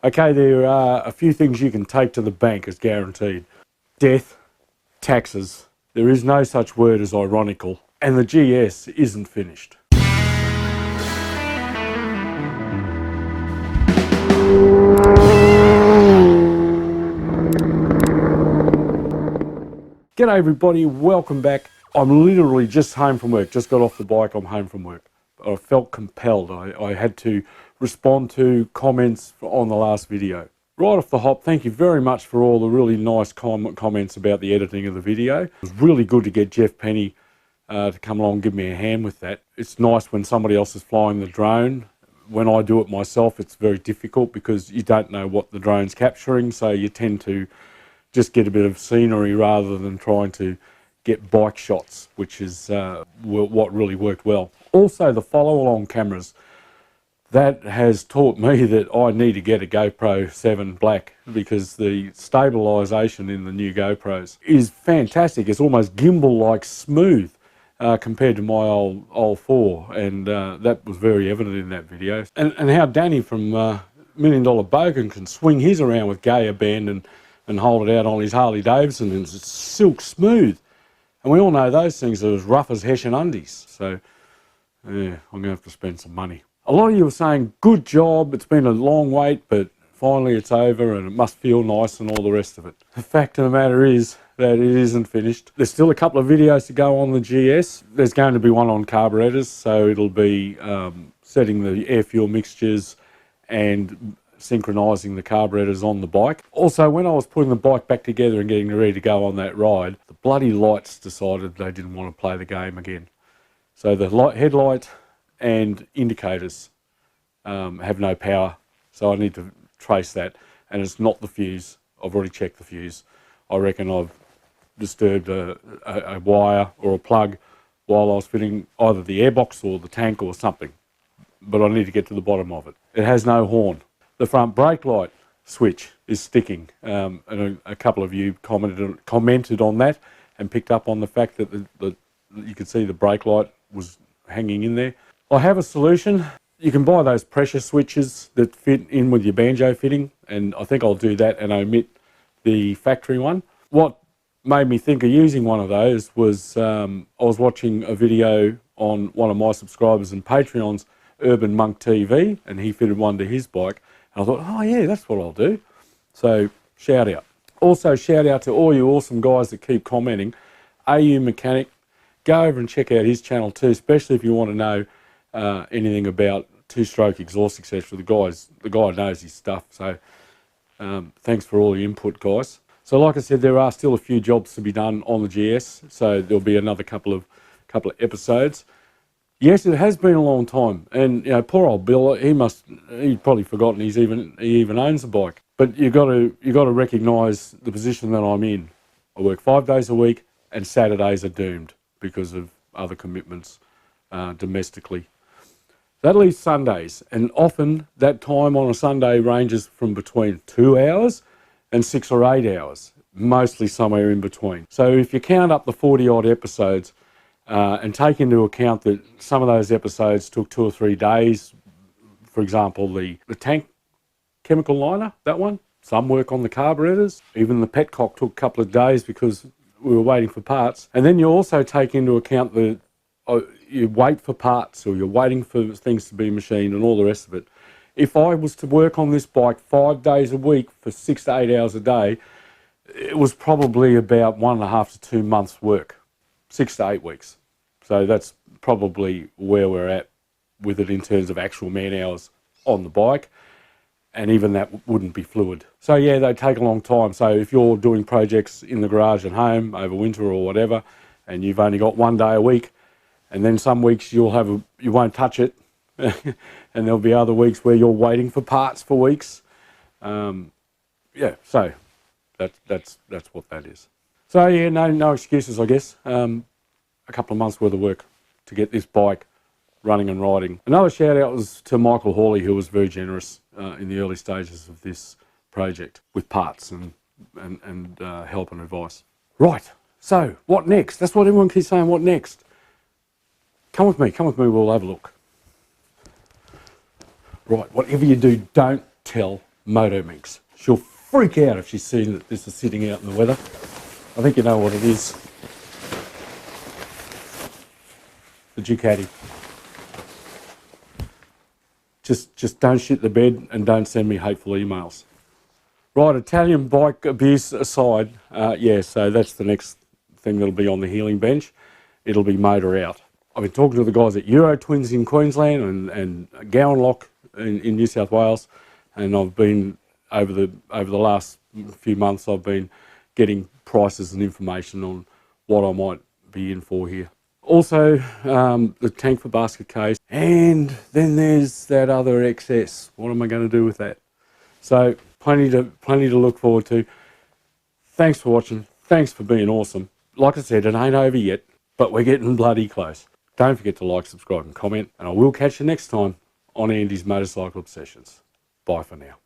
Okay, there are a few things you can take to the bank as guaranteed. Death, taxes, there is no such word as ironical, and the GS isn't finished. G'day everybody, welcome back. I'm literally just home from work, just got off the bike, I'm home from work. I felt compelled, I had to respond to comments on the last video. Right off the hop, thank you very much for all the really nice comments about the editing of the video. It was really good to get Jeff Penny to come along and give me a hand with that. It's nice when somebody else is flying the drone. When I do it myself, it's very difficult because you don't know what the drone's capturing, so you tend to just get a bit of scenery rather than trying to get bike shots, which is what really worked well. Also, the follow-along cameras. That has taught me that I need to get a GoPro 7 Black because the stabilisation in the new GoPros is fantastic. It's almost gimbal-like smooth compared to my old 4, and that was very evident in that video. And how Danny from $1 Million Bogan can swing his around with Gaia Band and hold it out on his Harley Davidson, and it's silk smooth. And we all know those things are as rough as Hessian undies. So, yeah, I'm going to have to spend some money. A lot of you are saying, good job, it's been a long wait, but finally it's over and it must feel nice and all the rest of it. The fact of the matter is that it isn't finished. There's still a couple of videos to go on the GS. There's going to be one on carburetors, so it'll be setting the air fuel mixtures and synchronising the carburetors on the bike. Also, when I was putting the bike back together and getting ready to go on that ride, the bloody lights decided they didn't want to play the game again. So the headlight and indicators have no power, so I need to trace that, and it's not the fuse. I've already checked the fuse. I reckon I've disturbed a wire or a plug while I was fitting either the airbox or the tank or something, but I need to get to the bottom of it. It has no horn. The front brake light switch is sticking, and a couple of you commented on that and picked up on the fact that you could see the brake light was hanging in there. I have a solution. You can buy those pressure switches that fit in with your banjo fitting, and I think I'll do that and omit the factory one. What made me think of using one of those was I was watching a video on one of my subscribers and Patreon's Urban Monk TV, and he fitted one to his bike. And I thought, oh yeah, that's what I'll do. So shout out. Also shout out to all you awesome guys that keep commenting. AU Mechanic, go over and check out his channel too, especially if you want to know anything about two-stroke exhaust, etc. The guy knows his stuff. So thanks for all your input, guys. So like I said, there are still a few jobs to be done on the GS, so there'll be another couple of episodes. Yes, it has been a long time, and you know, poor old Bill, he's probably forgotten he even owns a bike. But you got to recognise the position that I'm in. I work 5 days a week, and Saturdays are doomed because of other commitments domestically. That leaves Sundays, and often that time on a Sunday ranges from between 2 hours and 6 or 8 hours, mostly somewhere in between. So if you count up the 40-odd episodes and take into account that some of those episodes took 2 or 3 days, for example, the tank chemical liner, that one, some work on the carburetors, even the petcock took a couple of days because we were waiting for parts. And then you also take into account you wait for parts, or you're waiting for things to be machined and all the rest of it. If I was to work on this bike 5 days a week for 6 to 8 hours a day, it was probably about 1.5 to 2 months work, 6 to 8 weeks. So that's probably where we're at with it in terms of actual man hours on the bike, and even that wouldn't be fluid. So yeah, they take a long time. So if you're doing projects in the garage at home over winter or whatever, and you've only got 1 day a week, and then some weeks you won't touch it, and there'll be other weeks where you're waiting for parts for weeks. Yeah, so that's what that is. So yeah, no excuses, I guess. A couple of months worth of work to get this bike running and riding. Another shout out was to Michael Hawley, who was very generous in the early stages of this project with parts and help and advice. Right, so what next? That's what everyone keeps saying, what next? Come with me, we'll have a look. Right, whatever you do, don't tell Moto Minx. She'll freak out if she's seen that this is sitting out in the weather. I think you know what it is. The Ducati. Just don't shit the bed and don't send me hateful emails. Right, Italian bike abuse aside, yeah, so that's the next thing that'll be on the healing bench. It'll be motor out. I've been talking to the guys at Euro Twins in Queensland and Gowan Lock in New South Wales, and I've been over the last few months I've been getting prices and information on what I might be in for here. Also, the tank for basket case, and then there's that other XS. What am I going to do with that? So plenty to look forward to. Thanks for watching. Thanks for being awesome. Like I said, it ain't over yet, but we're getting bloody close. Don't forget to like, subscribe and comment, and I will catch you next time on Andy's Motorcycle Obsessions. Bye for now.